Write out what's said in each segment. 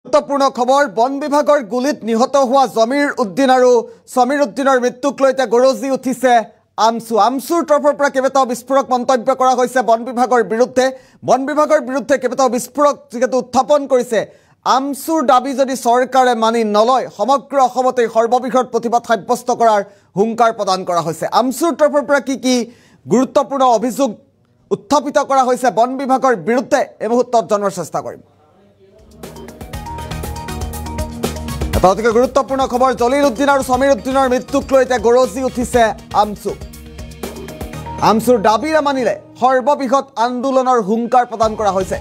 গুৰুত্বপূৰ্ণ খবৰ বন বিভাগৰ গুলিত নিহত হোৱা জমিৰ উদ্দিন আৰু সমীৰ উদ্দিনৰ মৃত্যুক লৈ গৰজি উঠিছে আমচুৰ তৰফৰ পৰা কেইবাটাও বিস্ফোৰক মন্তব্য কৰা হৈছে বন বিভাগৰ বিৰুদ্ধে কেইবাটাও বিস্ফোৰক যিহেতু উত্থাপন কৰিছে আমচুৰ দাবী যদি চৰকাৰে মানি নলয় সমগ্ৰ অসমতে সৰ্ববৃহৎ প্ৰতিবাদ সাব্যস্ত কৰাৰ হুংকাৰ প্ৰদান কৰা হৈছে আমচুৰ তৰফৰ পৰা কি গুৰুত্বপূৰ্ণ অভিযোগ উত্থাপিত কৰা হৈছে বন বিভাগৰ বিৰুদ্ধে এই মুহূৰ্তত জনাৰ চেষ্টা কৰিম অতিকে গুৰুত্বপূৰ্ণ খবৰ জলিল উদ্দিন আৰু সমীৰ উদ্দিনৰ মৃত্যুক লৈ গৰজি উঠিছে আমচুৰ দাবীৰে মানিলে সৰ্ববৃহৎ আন্দোলনৰ হুংকাৰ প্ৰদান কৰা হৈছে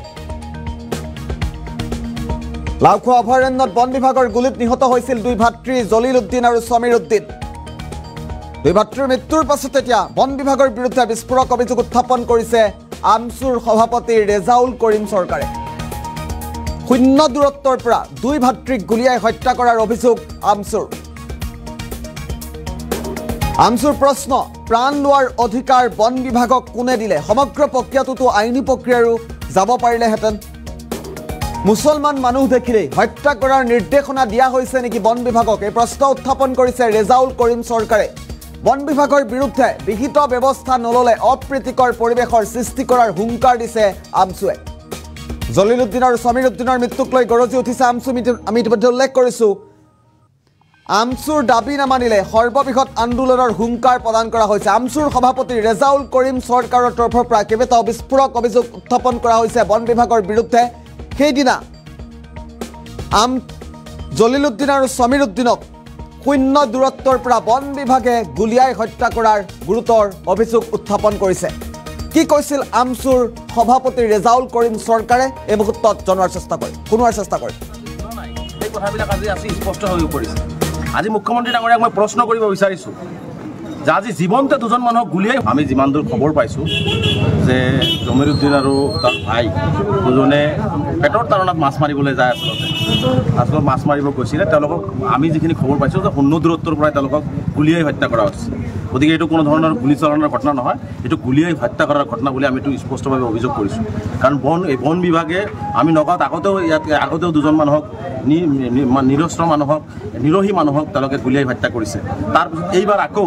লাওখোৱা অভয়াৰণ্যত বন বিভাগৰ গুলিত নিহত হৈছিল দুই ভাতৃ জলিল উদ্দিন আৰু সমীৰ উদ্দিন দুই ভাতৃৰ মৃত্যুৰ পাছত এতিয়া বন বিভাগৰ বিৰুদ্ধে বিস্ফোৰক অভিযোগ উত্থাপন কৰিছে আমচুৰ সভাপতি ৰেজাউল কৰিম চৰকাৰে শূন্য দূৰত্বৰ পৰা দুই ভাতৃক গুলিয়াই হত্যা কৰাৰ অভিযোগ আমচুৰ প্ৰশ্ন প্ৰাণ লোৱাৰ অধিকাৰ বন বিভাগক কোনে দিলে সমগ্ৰ প্ৰক্ৰিয়াটোতো আইনী প্ৰক্ৰিয়াৰো যাব পাৰিলেহেঁতেন মুছলমান মানুহ দেখিলেই হত্যা কৰাৰ নিৰ্দেশনা দিয়া হৈছে নেকি বন বিভাগক এই প্ৰশ্ন উত্থাপন কৰিছে ৰেজাউল কৰিম চৰকাৰে বন বিভাগৰ বিৰুদ্ধে বিহিত ব্যৱস্থা নললে অপ্ৰীতিকৰ পৰিৱেশৰ সৃষ্টি কৰাৰ হুংকাৰ দিছে আমচুৱে জলিল উদ্দিন আৰু সমীৰ উদ্দিনৰ মৃত্যুক লৈ গৰজি উঠিছে আমচু আমি ইতিমধ্যে উল্লেখ কৰিছোঁ আমচুৰ দাবী নামানিলে সৰ্ববৃহৎ আন্দোলনৰ হুংকাৰ প্ৰদান কৰা হৈছে আমচুৰ সভাপতি ৰেজাউল কৰিম চৰকাৰৰ তৰফৰ পৰা কেইবাটাও বিস্ফোৰক অভিযোগ উত্থাপন কৰা হৈছে বন বিভাগৰ বিৰুদ্ধে সেইদিনা জলিল উদ্দিন আৰু সমীৰ উদ্দিনক শূন্য দূৰত্বৰ পৰা বন বিভাগে গুলিয়াই হত্যা কৰাৰ গুৰুতৰ অভিযোগ উত্থাপন কৰিছে কি কৈছিল আমচুৰ সভাপতি ৰেজাউল কৰিম চৰকাৰে এই মুহূৰ্তত জনাৰ চেষ্টা কৰিম এই কথাবিলাক আজি স্পষ্ট হৈ পৰিছে আজি মুখ্যমন্ত্ৰী ডাঙৰীয়াক মই প্ৰশ্ন কৰিব বিচাৰিছোঁ যে আজি জীৱনতে দুজন মানুহক গুলিয়াই আমি যিমান দূৰ খবৰ পাইছোঁ যে সমীৰ উদ্দিন আৰু তাৰ ভাই দুজনে পেটৰ তাৰণাত মাছ মাৰিবলৈ যায় আচলতে মাছ মাৰিব গৈছিলে তেওঁলোকক আমি যিখিনি খবৰ পাইছোঁ যে শূন্য দূৰত্বৰ পৰাই তেওঁলোকক গুলিয়াই হত্যা কৰা হৈছে গতিকে এইটো কোনো ধৰণৰ গুলি চলানৰ ঘটনা নহয় এইটো গুলিয়াই হত্যা কৰাৰ ঘটনা বুলি আমি এইটো স্পষ্টভাৱে অভিযোগ কৰিছোঁ কাৰণ বন বিভাগে আমি নগাঁৱত আগতেও দুজন মানুহক নিৰস্ত্ৰ মানুহক নিৰহী মানুহক তেওঁলোকে গুলিয়াই হত্যা কৰিছে তাৰপিছত এইবাৰ আকৌ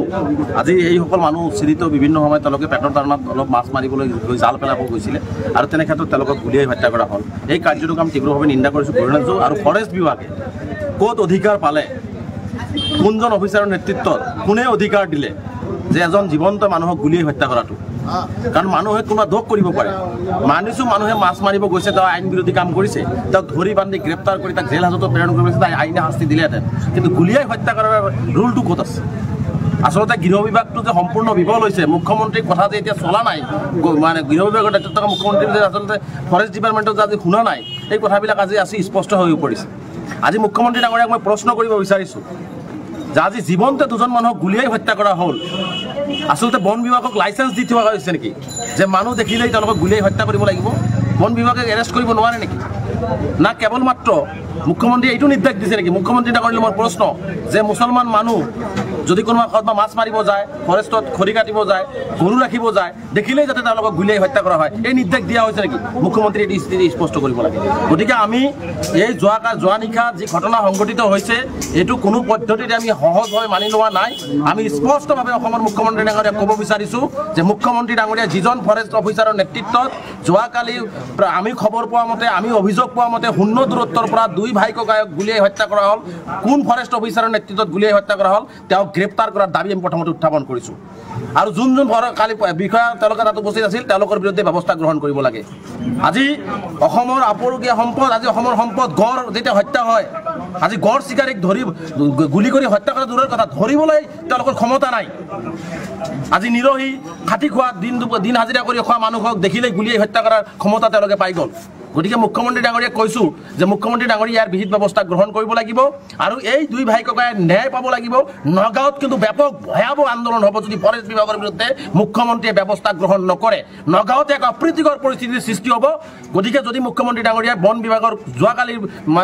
আজি এইসকল মানুহ উচ্ছেদিত বিভিন্ন সময়ত তেওঁলোকে পেটৰ তাৰণাত অলপ মাছ মাৰিবলৈ গৈ জাল পেলাব গৈছিলে আৰু তেনে ক্ষেত্ৰত তেওঁলোকক গুলিয়াই হত্যা কৰা হ'ল এই কাৰ্যটোক আমি তীব্ৰভাৱে নিন্দা কৰিছোঁ কৰিছোঁ আৰু ফৰেষ্ট বিভাগে ক'ত অধিকাৰ পালে কোনজন অফিচাৰৰ নেতৃত্বত কোনে অধিকাৰ দিলে যে এজন জীৱন্ত মানুহক গুলিয়াই হত্যা কৰাটো কাৰণ মানুহে কোনোবা দোষ কৰিব পাৰে মানিছোঁ মানুহে মাছ মাৰিব গৈছে তেওঁ আইন বিৰোধী কাম কৰিছে তেওঁক ধৰি বান্ধি গ্ৰেপ্তাৰ কৰি তাক জেল হাজতত প্ৰেৰণ কৰিছে তাই আইনে শাস্তি দিলেহেঁতেন কিন্তু গুলিয়াই হত্যা কৰাৰ ৰুলটো ক'ত আছে আচলতে গৃহ বিভাগটো যে সম্পূৰ্ণ বিফল হৈছে মুখ্যমন্ত্ৰীৰ কথা যে এতিয়া চলা নাই মানে গৃহ বিভাগৰ দায়িত্বত থকা মুখ্যমন্ত্ৰী যে আচলতে ফৰেষ্ট ডিপাৰ্টমেণ্টত যে আজি শুনা নাই এই কথাবিলাক আজি স্পষ্ট হৈ পৰিছে আজি মুখ্যমন্ত্ৰী ডাঙৰীয়াক মই প্ৰশ্ন কৰিব বিচাৰিছোঁ যে আজি জীৱনতে দুজন মানুহক গুলিয়াই হত্যা কৰা হ'ল আচলতে বন বিভাগক লাইচেঞ্চ দি থোৱা হৈছে নেকি যে মানুহ দেখিলেই তেওঁলোকক গুলিয়াই হত্যা কৰিব লাগিব বন বিভাগে এৰেষ্ট কৰিব নোৱাৰে নেকি না কেৱল মাত্ৰ মুখ্যমন্ত্ৰীয়ে এইটো নিৰ্দেশ দিছে নেকি মুখ্যমন্ত্ৰী ডাঙৰীয়ালৈ মোৰ প্ৰশ্ন যে মুছলমান মানুহ যদি কোনোবা ক'ৰবাত মাছ মাৰিব যায় ফৰেষ্টত খৰি কাটিব যায় গৰু ৰাখিব যায় দেখিলেই যাতে তেওঁলোকক গুলিয়াই হত্যা কৰা হয় এই নিৰ্দেশ দিয়া হৈছে নেকি মুখ্যমন্ত্ৰীয়ে এই স্থিতি স্পষ্ট কৰিব লাগে গতিকে আমি এই যোৱা নিশা যি ঘটনা সংঘটিত হৈছে এইটো কোনো পদ্ধতিতে আমি সহজভাৱে মানি লোৱা নাই আমি স্পষ্টভাৱে অসমৰ মুখ্যমন্ত্ৰী ডাঙৰীয়াক ক'ব বিচাৰিছোঁ যে মুখ্যমন্ত্ৰী ডাঙৰীয়া যিজন ফৰেষ্ট অফিচাৰৰ নেতৃত্বত যোৱাকালি আমি খবৰ পোৱা মতে আমি অভিযোগ পোৱা মতে শূন্য দূৰত্বৰ পৰা দুই ভাই ককায়ক গুলিয়াই হত্যা কৰা হ'ল কোন ফৰেষ্ট অফিচাৰৰ নেতৃত্বত গুলিয়াই হত্যা কৰা হ'ল তেওঁক গ্ৰেপ্তাৰ কৰাৰ দাবী আমি প্ৰথমতে উত্থাপন কৰিছোঁ আৰু যোন কালি বিষয়া তেওঁলোকে তাত উপস্থিত আছিল তেওঁলোকৰ বিৰুদ্ধে ব্যৱস্থা গ্ৰহণ কৰিব লাগে আজি অসমৰ আপুৰুগীয়া সম্পদ আজি অসমৰ সম্পদ গড় যেতিয়া হত্যা হয় আজি গড় চিকাৰীক ধৰি গুলি কৰি হত্যা কৰা দূৰৰ কথা ধৰিবলৈ তেওঁলোকৰ ক্ষমতা নাই আজি নিৰহী খাটি খোৱা দিন হাজিৰা কৰি খোৱা মানুহক দেখিলেই গুলিয়াই হত্যা কৰাৰ ক্ষমতা তেওঁলোকে পাই গ'ল গতিকে মুখ্যমন্ত্ৰী ডাঙৰীয়াক কৈছোঁ যে মুখ্যমন্ত্ৰী ডাঙৰীয়া ইয়াৰ বিহিত ব্যৱস্থা গ্ৰহণ কৰিব লাগিব আৰু এই দুই ভাই ককাই ন্যায় পাব লাগিব নগাঁৱত কিন্তু ব্যাপক ভয়াৱহ আন্দোলন হ'ব যদি ফৰেষ্ট বিভাগৰ বিৰুদ্ধে মুখ্যমন্ত্ৰীয়ে ব্যৱস্থা গ্ৰহণ নকৰে নগাঁৱতে এক অপ্ৰীতিকৰ পৰিস্থিতিৰ সৃষ্টি হ'ব গতিকে যদি মুখ্যমন্ত্ৰী ডাঙৰীয়াই বন বিভাগৰ যোৱাকালি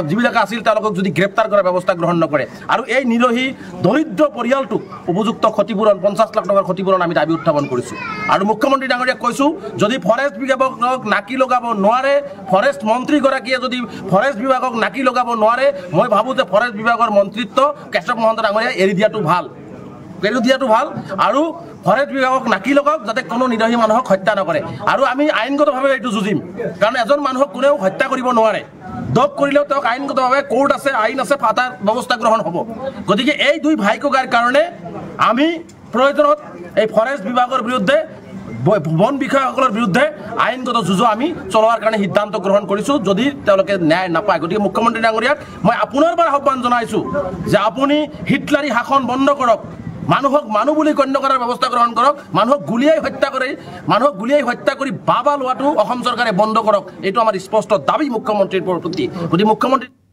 যিবিলাক আছিল তেওঁলোকক যদি গ্ৰেপ্তাৰ কৰাৰ ব্যৱস্থা গ্ৰহণ নকৰে আৰু এই নিৰহী দৰিদ্ৰ পৰিয়ালটোক উপযুক্ত ক্ষতিপূৰণ 50 লাখ টকাৰ ক্ষতিপূৰণ আমি দাবী উত্থাপন কৰিছোঁ আৰু মুখ্যমন্ত্ৰী ডাঙৰীয়াক কৈছোঁ যদি ফৰেষ্ট বিভাগক নাকি লগাব নোৱাৰে ফৰেষ্ট মন্ত্ৰীগৰাকীয়ে যদি ফৰেষ্ট বিভাগক নাকি লগাব নোৱাৰে মই ভাবোঁ যে ফৰেষ্ট বিভাগৰ মন্ত্ৰিত্ব কেশৱ মহন্ত ডাঙৰীয়াই এৰি দিয়াটো ভাল আৰু ফৰেষ্ট বিভাগক নাকি লগাওক যাতে কোনো নিৰ্দোষী মানুহক হত্যা নকৰে আৰু আমি আইনগতভাৱে এইটো যুঁজিম কাৰণ এজন মানুহক কোনেও হত্যা কৰিব নোৱাৰে দক কৰিলেও তেওঁক আইনগতভাৱে কোৰ্ট আছে আইন আছে ফাটাৰ ব্যৱস্থা গ্ৰহণ হ'ব গতিকে এই দুই ভাই ককাইৰ কাৰণে আমি প্ৰয়োজনত এই ফৰেষ্ট বিভাগৰ বিৰুদ্ধে বন বিষয়াসকলৰ বিৰুদ্ধে আইনগত যুঁজ আমি চলোৱাৰ কাৰণে সিদ্ধান্ত গ্ৰহণ কৰিছোঁ যদি তেওঁলোকে ন্যায় নাপায় গতিকে মুখ্যমন্ত্ৰী ডাঙৰীয়াক মই আপোনাৰ পৰা আহ্বান জনাইছোঁ যে আপুনি হিটলাৰী শাসন বন্ধ কৰক মানুহক মানুহ বুলি গণ্য কৰাৰ ব্যৱস্থা গ্ৰহণ কৰক মানুহক গুলিয়াই হত্যা কৰি বাবা লোৱাটো অসম চৰকাৰে বন্ধ কৰক এইটো আমাৰ স্পষ্ট দাবী মুখ্যমন্ত্ৰীৰ প্ৰতি গতিকে মুখ্যমন্ত্ৰী